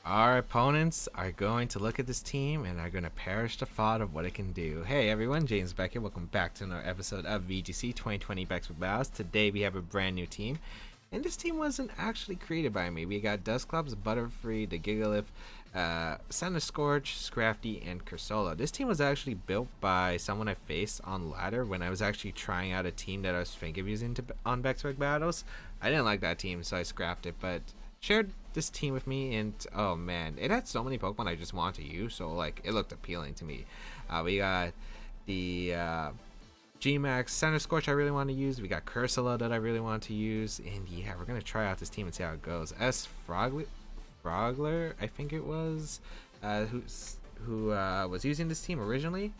Our opponents are going to look at this team and are going to perish the thought of what it can do. Hey everyone, James Beck here. Welcome back to another episode of VGC 2020 Baek Battles. Today we have a brand new team, and this team wasn't actually created by me. We got Dusclops, Butterfree, the Gigalith, Scorch, Scrafty, and Cursola. This team was actually built by someone I faced on ladder when I was actually trying out a team that I was thinking of using on Baek Battles. I didn't like that team, so I scrapped it, but shared this team with me, and oh man, it had so many Pokemon I just wanted to use, so like it looked appealing to me. We got the Gmax Center Scorch I really want to use. We got Cursola that I really want to use, and yeah, we're gonna try out this team and see how it goes. Frogler, I think it was, who was using this team originally.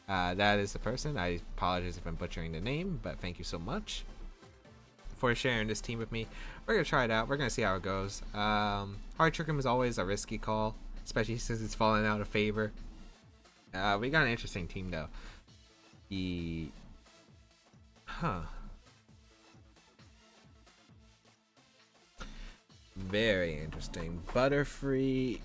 That is the person. I apologize if I'm butchering the name, but thank you so much for sharing this team with me. We're gonna try it out. We're gonna see how it goes. Hard Trick Room is always a risky call, especially since it's falling out of favor. We got an interesting team though. Very interesting. Butterfree,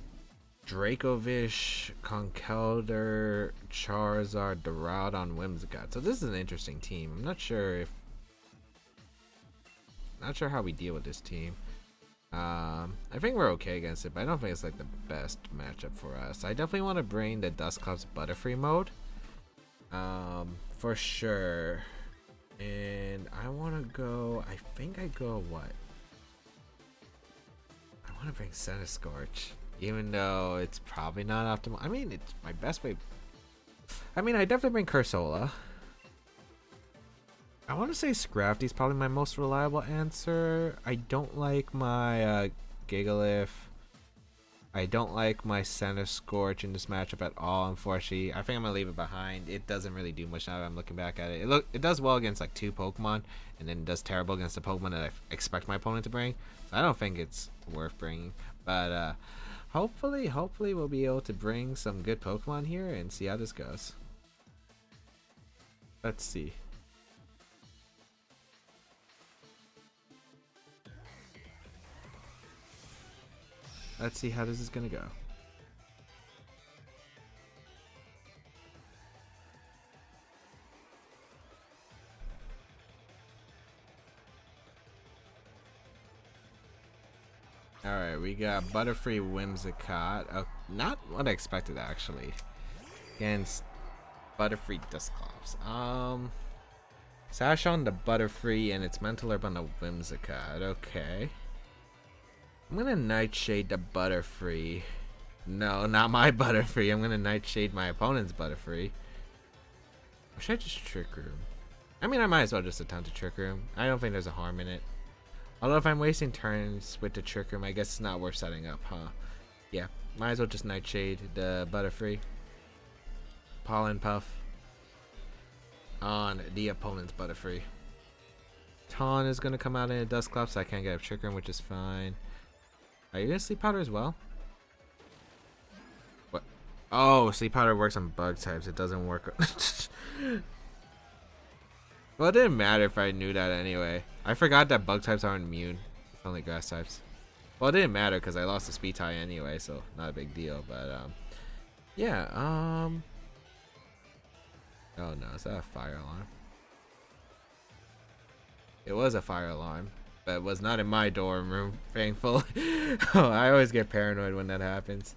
Dracovish, Conkeldurr, Charizard, Duraludon, Whimsicott. So this is an interesting team. I'm not sure how we deal with this team. I think we're okay against it, but I don't think it's like the best matchup for us. I definitely want to bring the Dusclops Butterfree mode, for sure. And I want to go. I think I go what? I want to bring Center Scorch, even though it's probably not optimal. I mean, it's my best way. I mean, I definitely bring Cursola. I want to say Scrafty is probably my most reliable answer. I don't like my Gigalith. I don't like my Center Scorch in this matchup at all, unfortunately. I think I'm going to leave it behind. It doesn't really do much now that I'm looking back at it. It does well against like 2 Pokemon, and then it does terrible against the Pokemon that I expect my opponent to bring. So I don't think it's worth bringing. But hopefully we'll be able to bring some good Pokemon here and see how this goes. Let's see. Let's see how this is gonna go. Alright, we got Butterfree Whimsicott. Not what I expected actually. Against Butterfree Dusclops. Sash on the Butterfree and its Mental Herb on the Whimsicott. Okay. I'm gonna Nightshade the Butterfree. No, not my Butterfree. I'm gonna Nightshade my opponent's Butterfree. Or should I just Trick Room? I mean, I might as well just attempt to Trick Room. I don't think there's a harm in it. Although if I'm wasting turns with the Trick Room, I guess it's not worth setting up, huh? Yeah, might as well just Nightshade the Butterfree. Pollen Puff on the opponent's Butterfree. Taunt is gonna come out in a Dusclops, so I can't get a Trick Room, which is fine. Are you gonna Sleep Powder as well? What? Oh, Sleep Powder works on bug types. It doesn't work. Well, it didn't matter if I knew that anyway. I forgot that bug types aren't immune. It's only grass types. Well, it didn't matter because I lost the speed tie anyway, so not a big deal. But yeah. Oh no, is that a fire alarm? It was a fire alarm. But it was not in my dorm room, thankfully. Oh, I always get paranoid when that happens.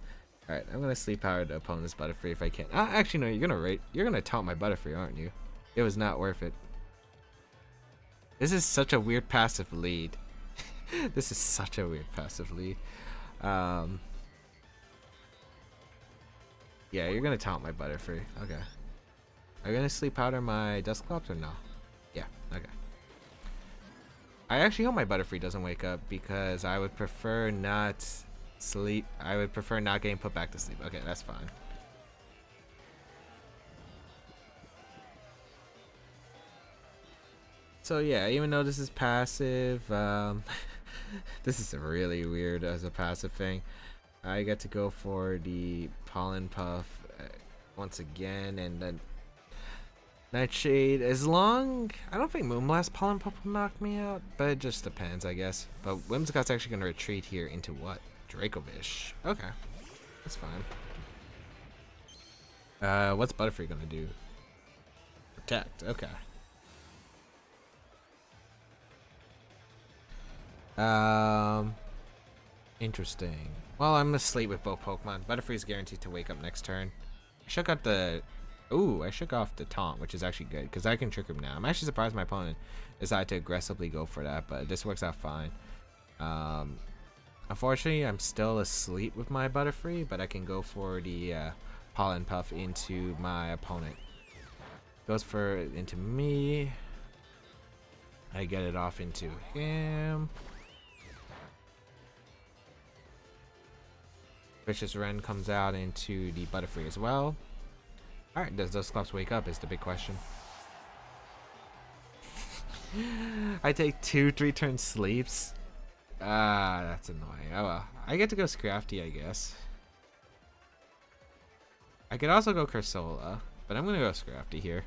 Alright, I'm gonna Sleep Power the opponent's Butterfree if I can. Actually no, you're gonna taunt my Butterfree, aren't you? It was not worth it. This is such a weird passive lead. This is such a weird passive lead. Yeah, you're gonna taunt my Butterfree. Okay. Are you gonna Sleep Powder my Dusclops or no? Yeah, okay. I actually hope my Butterfree doesn't wake up because I would prefer not sleep. I would prefer not getting put back to sleep. Okay, that's fine. So yeah, even though this is passive, this is really weird as a passive thing. I get to go for the Pollen Puff once again, and then Nightshade, as long... I don't think Moonblast Pollen Puff will knock me out, but it just depends, I guess. But Whimsicott's actually going to retreat here into what? Dracovish. Okay, that's fine. What's Butterfree gonna do? Protect. Okay. Interesting. Well, I'm asleep with both Pokemon. Butterfree's guaranteed to wake up next turn. I shook out the... Ooh, I shook off the Taunt, which is actually good, because I can trick him now. I'm actually surprised my opponent decided to aggressively go for that, but this works out fine. Unfortunately, I'm still asleep with my Butterfree, but I can go for the Pollen Puff into my opponent. Goes for into me. I get it off into him. Vicious Wren comes out into the Butterfree as well. Alright, does Dusclops wake up is the big question. I take 2-3 turn sleeps. That's annoying. Oh well. I get to go Scrafty, I guess. I could also go Cursola, but I'm gonna go Scrafty here.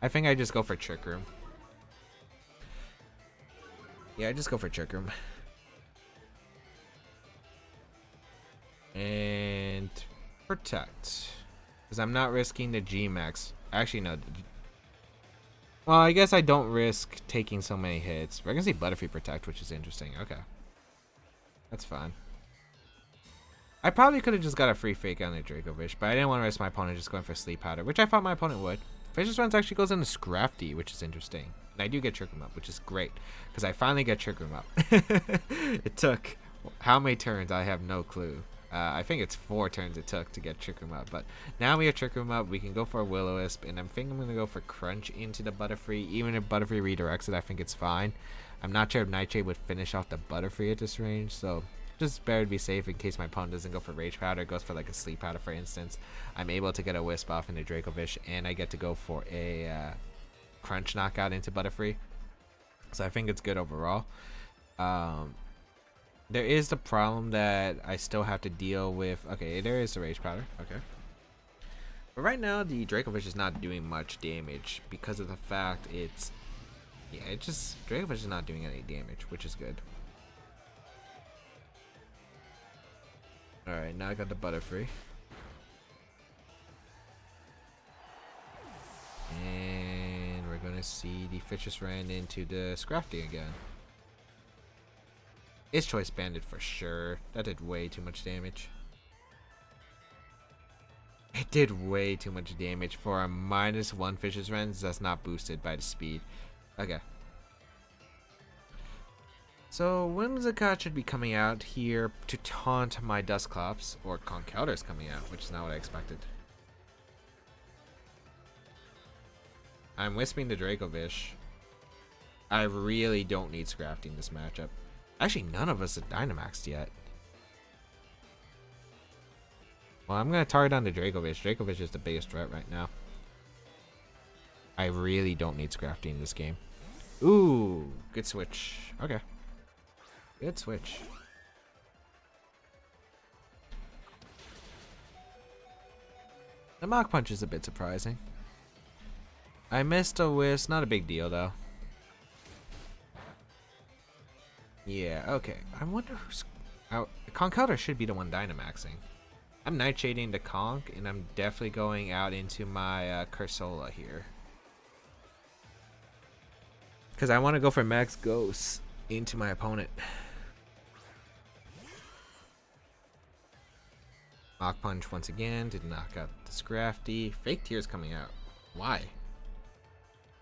I think I just go for Trick Room. Yeah, I just go for Trick Room. And Protect. Because I'm not risking the Gmax. Actually, no. Well, I guess I don't risk taking so many hits. We're going to see Butterfree Protect, which is interesting. Okay. That's fine. I probably could have just got a free fake on the Dracovish, but I didn't want to risk my opponent just going for Sleep Powder, which I thought my opponent would. Vicious Runs actually goes into Scrafty, which is interesting. And I do get Trick Room up, which is great, because I finally get Trick Room up. It took how many turns? I have no clue. I think it's 4 turns it took to get Trick Room up, but now we have Trick Room up. We can go for a Will-O-Wisp, and I'm thinking I'm going to go for Crunch into the Butterfree. Even if Butterfree redirects it, I think it's fine. I'm not sure if Nightshade would finish off the Butterfree at this range, so just better to be safe in case my opponent doesn't go for Rage Powder, goes for like a Sleep Powder, for instance. I'm able to get a Wisp off into Dracovish, and I get to go for a Crunch knockout into Butterfree. So I think it's good overall. There is the problem that I still have to deal with. Okay, there is the Rage Powder. Okay. But right now, the Dracovish is not doing much damage because of the fact it's... Yeah, it just... Dracovish is not doing any damage, which is good. Alright, now I got the Butterfree. And we're going to see the Vicious Wren into the Scrafty again. It's Choice Banded for sure. That did way too much damage. It did way too much damage for a -1 Vicious Wren that's not boosted by the speed. Okay. So Whimsicott should be coming out here to taunt my Dusclops, or Conkeldurr's coming out, which is not what I expected. I'm Wisping the Dracovish. I really don't need Scrafty in this matchup. Actually, none of us are Dynamaxed yet. Well, I'm going to target on the Dracovish. Dracovish is the biggest threat right now. I really don't need Scrafty in this game. Ooh, good switch. Okay. Good switch. The Mach Punch is a bit surprising. I missed a Wisp. Not a big deal, though. Yeah, okay. I wonder who's... Conkeldurr should be the one Dynamaxing. I'm Nightshading the Conk, and I'm definitely going out into my Cursola here. Because I want to go for Max Ghost into my opponent. Mach Punch once again to knock out the Scrafty. Fake Tears coming out. Why?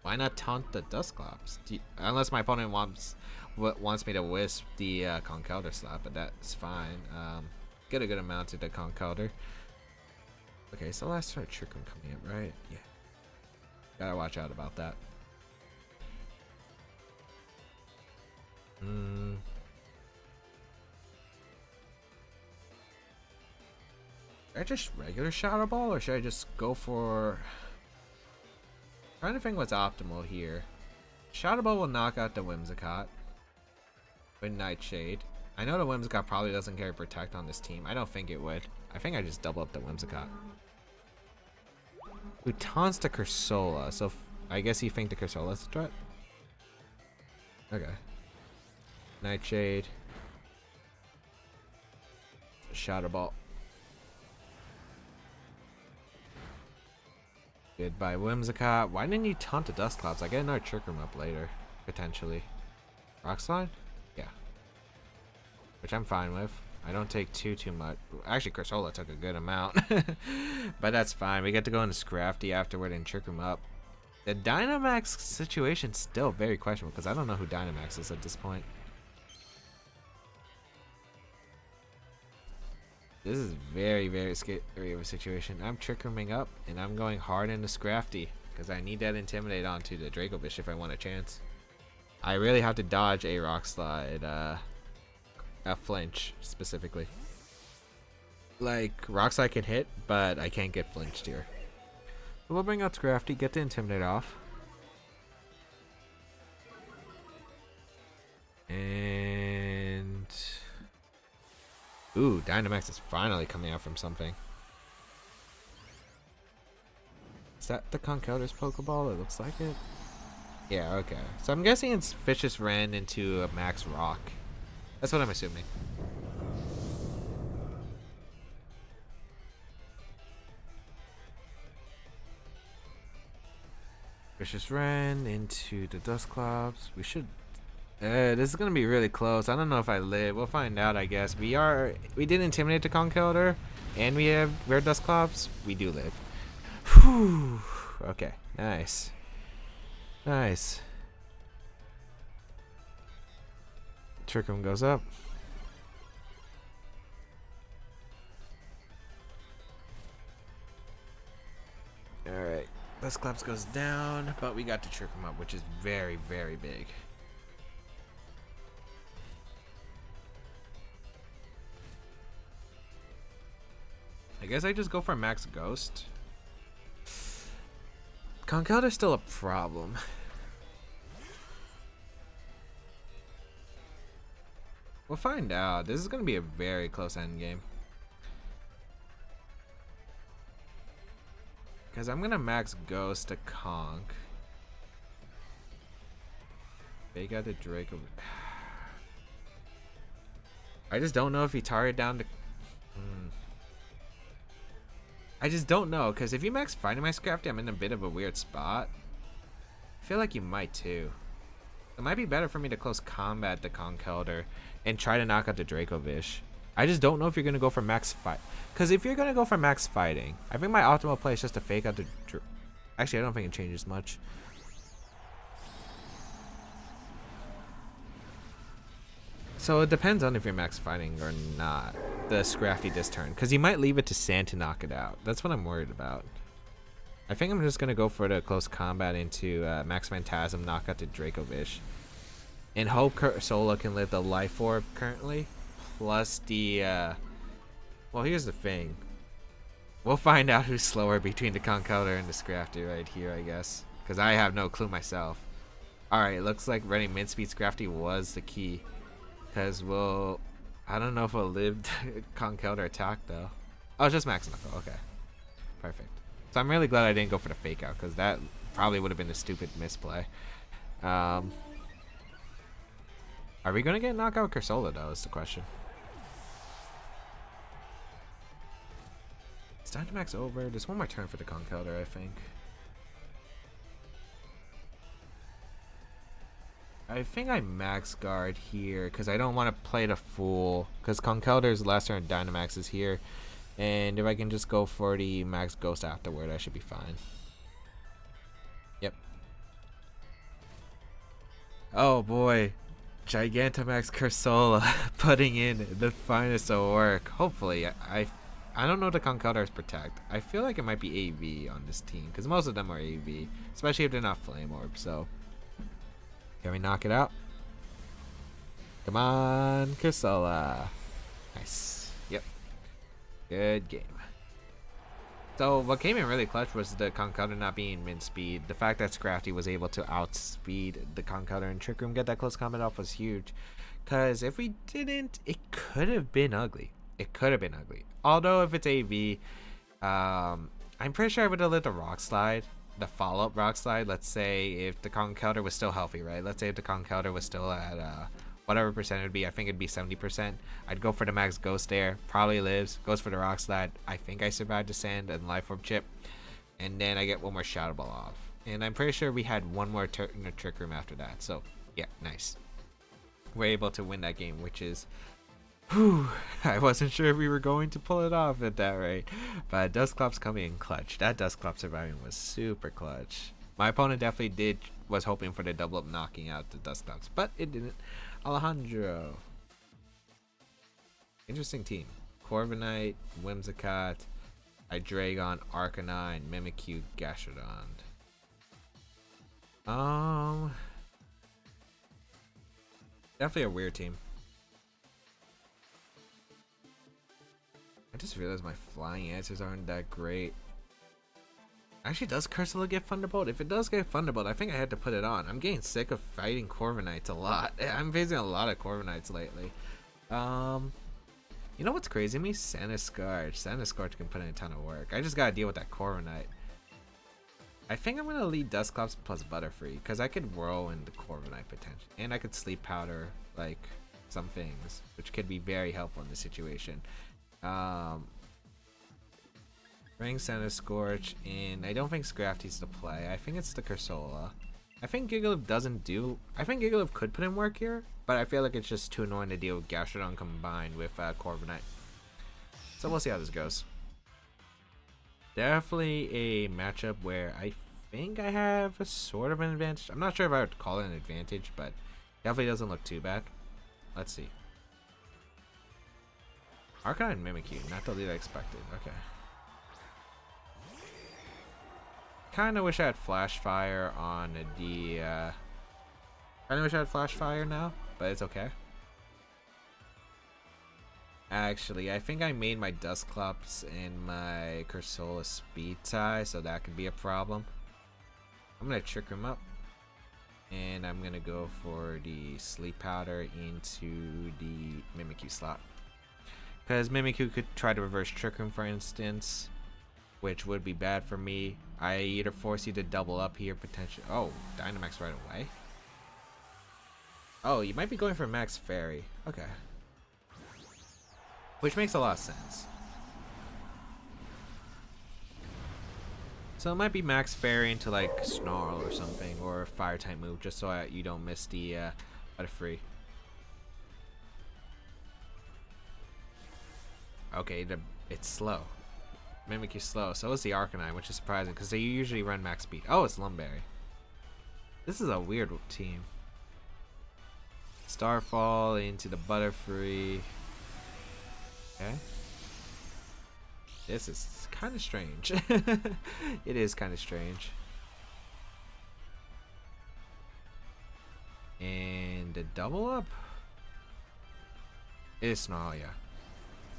Why not taunt the Dusclops? Unless my opponent wants me to Wisp the Conkeldurr slot, but that's fine. Get a good amount to the Conkeldurr. Okay, so last turn Trick Room coming up, right? Yeah. Gotta watch out about that. Should I just regular Shadow Ball, or should I just go for... I'm trying to think what's optimal here. Shadow Ball will knock out the Whimsicott with Nightshade. I know the Whimsicott probably doesn't carry Protect on this team. I don't think it would. I think I just double up the Whimsicott. Who taunts the Cursola, so I guess you think the Cursola is a threat? Okay. Nightshade. Shadow Ball. Goodbye, Whimsicott. Why didn't you taunt the Dusclops? I get another Trick Room up later, potentially. Rock Slide? Yeah. Which I'm fine with. I don't take too much. Actually, Cursola took a good amount. But that's fine. We get to go into Scrafty afterward and Trick Room up. The Dynamax situation's still very questionable because I don't know who Dynamax is at this point. This is very scary of a situation. I'm Trick Rooming up and I'm going hard into Scrafty because I need that Intimidate onto the Dracovish if I want a chance. I really have to dodge a Rock Slide, a flinch specifically. Like, Rock Slide can hit, but I can't get flinched here. So we'll bring out Scrafty, get the Intimidate off. And... ooh, Dynamax is finally coming out from something. Is that the Conkeldurr's Pokeball? It looks like it. Yeah, okay. So I'm guessing it's Vicious ran into a Max Rock. That's what I'm assuming. Vicious ran into the Dusclops. We should... this is gonna be really close. I don't know if I live. We'll find out, I guess. We did intimidate the Conkeldurr, and we have rare Dusclops. We do live. Whew. Okay, nice. Nice. Trick Room goes up. Alright. Dusclops goes down, but we got to Trick Room up, which is very big. I guess I just go for Max Ghost. Conkeldurr's still a problem. We'll find out. This is going to be a very close end game. Because I'm going to Max Ghost to Conk. They got the Draco. I just don't know if he targeted down to... I just don't know, because if you max Fighting my Scrafty, I'm in a bit of a weird spot. I feel like you might too. It might be better for me to close combat the Conkeldurr and try to knock out the Dracovish. I just don't know if you're going to go for max fight. Because if you're going to go for max fighting, I think my optimal play is just to fake out the... actually, I don't think it changes much. So it depends on if you're max fighting or not, the Scrafty this turn. Because you might leave it to Sand to knock it out. That's what I'm worried about. I think I'm just going to go for the close combat into Max Phantasm, knock out the Dracovish. And hope Cursola can live the Life Orb currently. Plus the... well, here's the thing. We'll find out who's slower between the Conkeldurr and the Scrafty right here, I guess. Because I have no clue myself. Alright, looks like running mid-speed Scrafty was the key. Because we'll... I don't know if we'll live Conkeldurr attack, though. Oh, it's just Max Knuckle. Okay. Perfect. So I'm really glad I didn't go for the fake out, because that probably would have been a stupid misplay. Are we going to get knockout Cursola, though, is the question. Is Dynamax over? There's one more turn for the Conkeldurr, I think. I think I max guard here because I don't want to play the fool because Conkeldurr's last turn Dynamax is here, and if I can just go for the max ghost afterward, I should be fine. Yep. Oh boy, Gigantamax Cursola putting in the finest of work. Hopefully, I don't know the Conkeldurr's protect. I feel like it might be AV on this team because most of them are AV, especially if they're not Flame Orb. So. Can we knock it out? Come on, Cursola. Nice. Yep. Good game. So what came in really clutch was the Conkeldurr not being mid-speed. The fact that Scrafty was able to outspeed the Conkeldurr and Trick Room, get that close combat off was huge. Because if we didn't, it could have been ugly. It could have been ugly. Although if it's AV, I'm pretty sure I would have let the Rock Slide. the follow-up Rock Slide, let's say if the Conkeldurr was still healthy, right? Let's say if the Conkeldurr was still at whatever percent it would be, I think it'd be 70%. I'd go for the max Ghost there, probably lives, goes for the Rock Slide. I think I survived the Sand and Life Orb chip, and then I get one more Shadow Ball off. And I'm pretty sure we had one more in the Trick Room after that. So yeah, nice. We're able to win that game, which is, whew, I wasn't sure if we were going to pull it off at that rate. But Dusclops coming in clutch. That Dusclops surviving was super clutch. My opponent definitely was hoping for the double up knocking out the Dusclops, but it didn't. Alejandro. Interesting team. Corviknight, Whimsicott, Hydreigon, Arcanine, Mimikyu, Gastrodon. Definitely a weird team. I just realized my flying answers aren't that great. Actually, does Cursola get Thunderbolt? If it does get Thunderbolt, I think I had to put it on. I'm getting sick of fighting Corviknights a lot. I'm facing a lot of Corviknights lately. You know what's crazy to me? Sanduscourge. Sanduscourge can put in a ton of work. I just gotta deal with that Corviknight. I think I'm gonna lead Dusclops plus Butterfree, because I could whirl in the Corviknight potentially, and I could Sleep Powder like some things, which could be very helpful in this situation. Bring Sanduscourge in. I don't think Scrafty's the play. I think it's the Cursola. I think Gigalith doesn't do. I think Gigalith could put in work here, but I feel like it's just too annoying to deal with Gastrodon combined with Corviknight. So we'll see how this goes. Definitely a matchup where I think I have a sort of an advantage. I'm not sure if I would call it an advantage, but definitely doesn't look too bad. Let's see. Arcanine Mimikyu, not the lead I expected. Okay. Kinda wish I had Flash Fire on the kinda wish I had Flash Fire now, but it's okay. Actually, I think I made my Dusclops and my Cursola speed tie, so that could be a problem. I'm gonna trick him up, and I'm gonna go for the Sleep Powder into the Mimikyu slot, because Mimikyu could try to reverse Trick Room, for instance, which would be bad for me. I either force you to double up here potentially. Oh, Dynamax right away. Oh, you might be going for Max Fairy. Okay. Which makes a lot of sense. So it might be Max Fairy into like Snarl or something, or a Fire type move, just so you don't miss the Butterfree. Okay, it's slow. Mimikyu slow, so is the Arcanine, which is surprising because they usually run max speed. Oh, it's Lumberry. This is a weird team. Starfall into the Butterfree. Okay. This is kind of strange. It is kind of strange. And the double up? It is Snarl, yeah.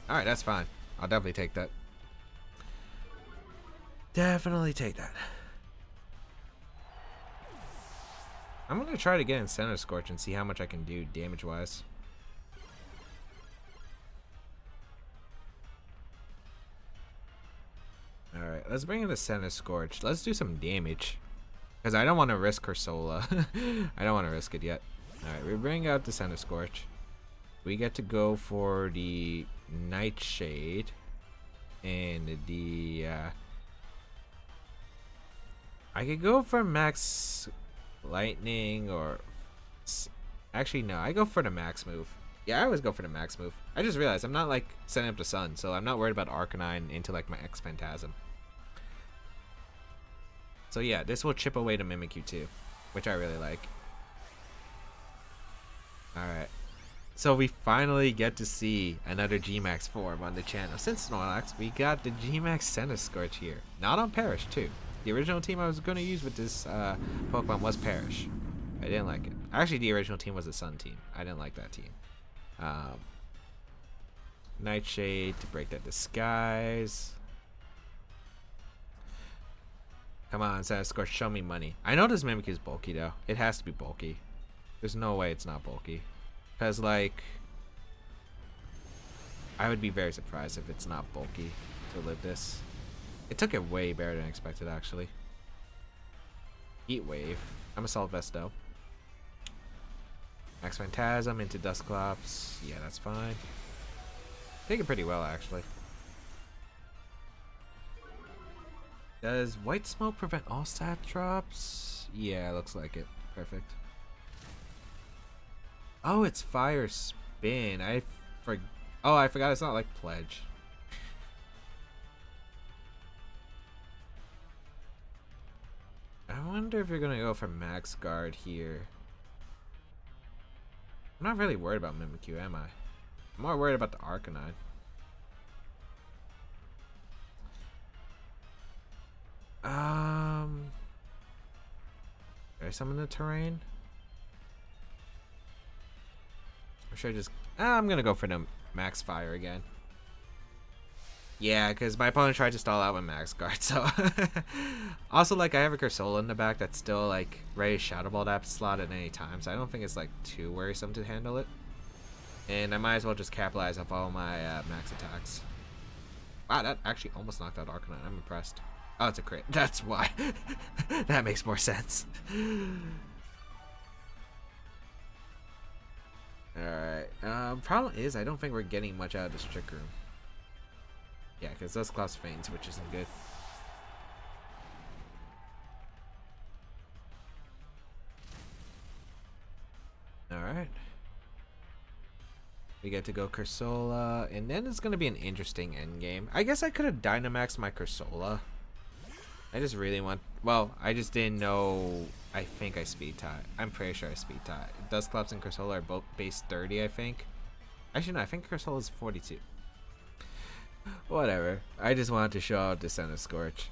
Alright, that's fine. I'll definitely take that. Definitely take that. I'm gonna try to get in Sanduscourge and see how much I can do damage-wise. Alright, let's bring in the Sanduscourge. Let's do some damage, because I don't want to risk Cursola. I don't want to risk it yet. Alright, we bring out the Sanduscourge. We get to go for the Nightshade and the I could go for Max Lightning, or actually no, I go for the Max move. Yeah, I always go for the Max move. I just realized I'm not like setting up the Sun, so I'm not worried about Arcanine into like my X Phantasm. So yeah, this will chip away the Mimikyu too, which I really like. Alright. So we finally get to see another Gmax form on the channel. Since Snorlax, we got the Gmax Sanduscourge here. Not on Perish too. The original team I was going to use with this Pokemon was Perish. I didn't like it. Actually, the original team was the Sun team. I didn't like that team. Nightshade to break that disguise. Come on, Sanduscourge, show me money. I know this Mimikyu is bulky though. It has to be bulky. There's no way it's not bulky. Because like, I would be very surprised if it's not bulky to live this. It took it way better than expected, actually. Heat Wave. I'm Assault Vest though. Max Phantasm into Dusclops. Yeah, that's fine. Take it pretty well, actually. Does White Smoke prevent all stat drops? Yeah, looks like it. Perfect. Oh, it's Fire Spin. I forgot it's not like Pledge. I wonder if you're gonna go for Max Guard here. I'm not really worried about Mimikyu, am I? I'm more worried about the Arcanine. Did I summon the terrain? Or should I just... I'm gonna go for the Max Fire again. Yeah, because my opponent tried to stall out with Max Guard, so... Also, like, I have a Cursola in the back that's still, like, ready to Shadow Ball that slot at any time, so I don't think it's, like, too worrisome to handle it. And I might as well just capitalize off all my max attacks. Wow, that actually almost knocked out Arcanine. I'm impressed. Oh, it's a crit. That's why. That makes more sense. Alright. Problem is, I don't think we're getting much out of this Trick Room. Yeah, because those Dusclops feigns, which isn't good. Alright. We get to go Cursola, and then it's going to be an interesting endgame. I guess I could have Dynamaxed my Cursola. I just really want... Well, I just didn't know... I think I Speed Tie. I'm pretty sure I Speed Tie. Dusclops and Cursola are both base 30, I think. Actually, no, I think Cursola is 42. Whatever. I just wanted to show out Descent of Scorch.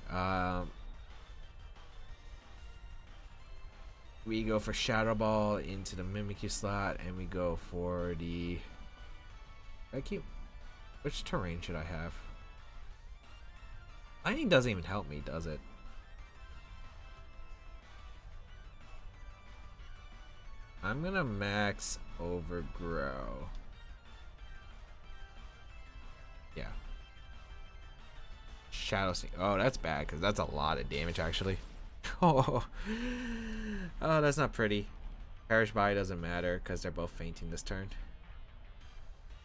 We go for Shadow Ball into the Mimikyu slot, and we go for the... Which terrain should I have? Lightning doesn't even help me, does it? I'm gonna max Overgrow. Yeah. Shadow Sneak. Oh, that's bad, because that's a lot of damage, actually. Oh, that's not pretty. Perish by doesn't matter, because they're both fainting this turn.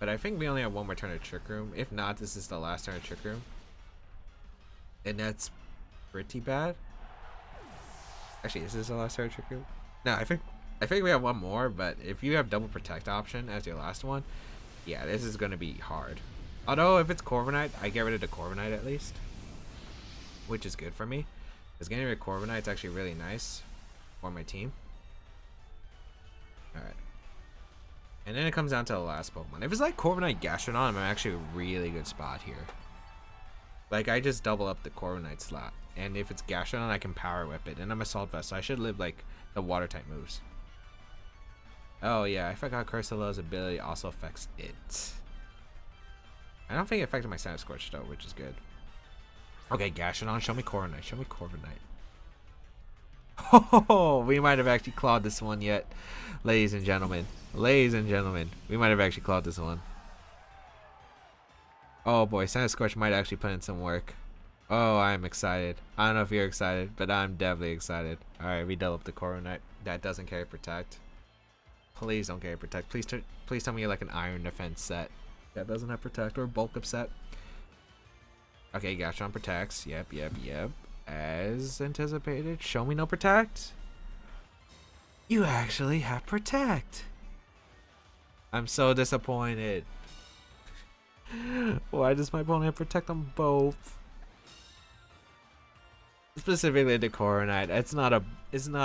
But I think we only have one more turn of Trick Room. If not, this is the last turn of Trick Room. And that's pretty bad. Actually, is this the last turn of Trick Room? No, I think we have one more, but if you have double protect option as your last one, yeah, this is going to be hard. Although, if it's Corviknight, I get rid of the Corviknight at least. Which is good for me. Because getting rid of Corviknight is actually really nice for my team. Alright. And then it comes down to the last Pokemon. If it's like Corviknight Gastrodon, I'm actually a really good spot here. Like, I just double up the Corviknight slot. And if it's Gastrodon, I can Power Whip it. And I'm Assault Vest, so I should live, like, the Water-type moves. Oh, yeah, I forgot Cursola's ability also affects it. I don't think it affected my Sand Scorch, though, which is good. Okay, Gastrodon, show me Corviknight. Show me Corviknight. Oh, we might have actually clawed this one yet, ladies and gentlemen. Ladies and gentlemen, we might have actually clawed this one. Oh boy, Sand Scorch might actually put in some work. Oh, I'm excited. I don't know if you're excited, but I'm definitely excited. Alright, we double up the Corviknight. That doesn't carry Protect. Please don't carry Protect. Please tell me you're like an Iron Defense set that doesn't have Protect, or Bulk Up set. Okay, Gastrodon protects. Yep. As anticipated. Show me no Protect. You actually have Protect. I'm so disappointed. Why does my opponent have Protect on both? Specifically the Corviknight. It's not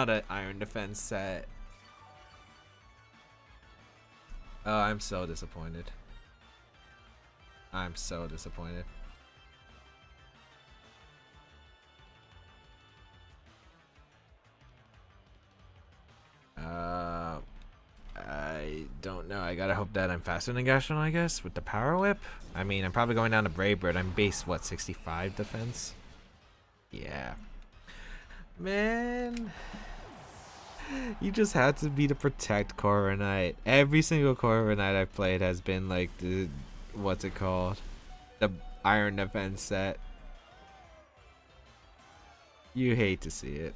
a Iron Defense set. Oh, I'm so disappointed. I'm so disappointed. I don't know. I gotta hope that I'm faster than Gastrodon, I guess, with the Power Whip. I mean, I'm probably going down to Brave Bird. I'm base, what, 65 defense? Yeah. Man. You just had to be to protect Corviknight. Every single Corviknight I've played has been like the, what's it called? The Iron Defense set. You hate to see it.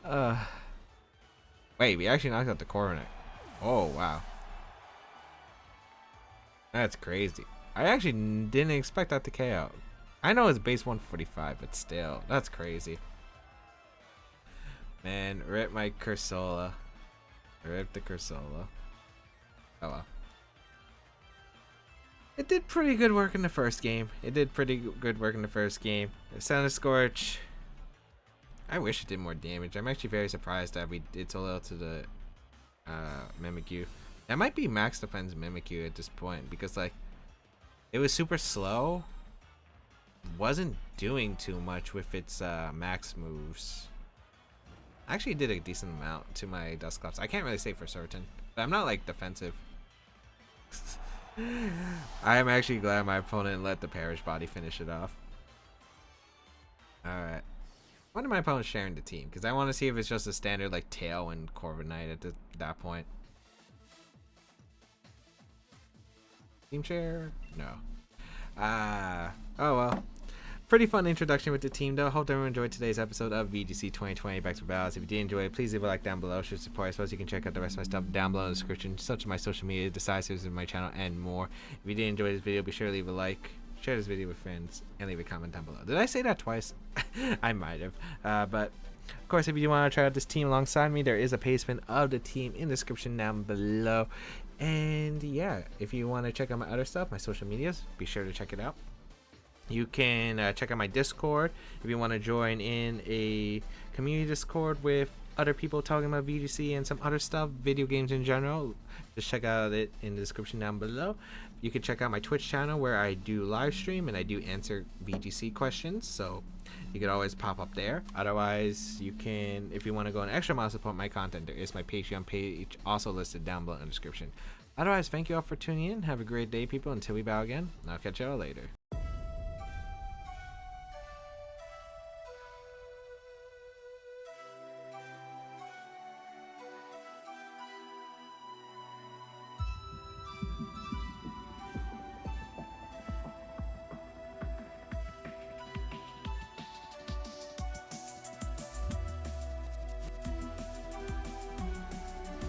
uh, Wait, we actually knocked out the Corviknight. Oh, wow. That's crazy. I actually didn't expect that to KO. I know it's base 145, but still, that's crazy. Man, rip my Cursola. Rip the Cursola. Oh well. It did pretty good work in the first game. Sound Scorch. I wish it did more damage. I'm actually very surprised that we did so little to the Mimikyu. That might be max defense Mimikyu at this point because like it was super slow. Wasn't doing too much with its max moves. Actually did a decent amount to my Dusclops. I can't really say for certain, but I'm not like defensive. I am actually glad my opponent let the Perish Body finish it off. Alright. What am my opponent sharing the team? Because I want to see if it's just a standard like Tail and Corviknight at that point. Team share? No. Oh well. Pretty fun introduction with the team though. Hope everyone enjoyed today's episode of VGC 2020 Back Battles. If you did enjoy it, please leave a like down below. Show support. I suppose you can check out the rest of my stuff down below in the description, such as my social media, the sizes of my channel, and more. If you did enjoy this video, be sure to leave a like, share this video with friends, and leave a comment down below. Did I say that twice? I might have. But of course, if you do want to try out this team alongside me, there is a placement of the team in the description down below. And yeah, if you want to check out my other stuff, my social medias, be sure to check it out. You can check out my Discord if you want to join in a community Discord with other people talking about VGC and some other stuff, video games in general. Just check out it in the description down below. You can check out my Twitch channel where I do live stream and I do answer VGC questions, so you could always pop up there. Otherwise, you can, if you want to go an extra mile support my content, there is my Patreon page also listed down below in the description. Otherwise, thank you all for tuning in. Have a great day, people. Until we bow again, I'll catch y'all later.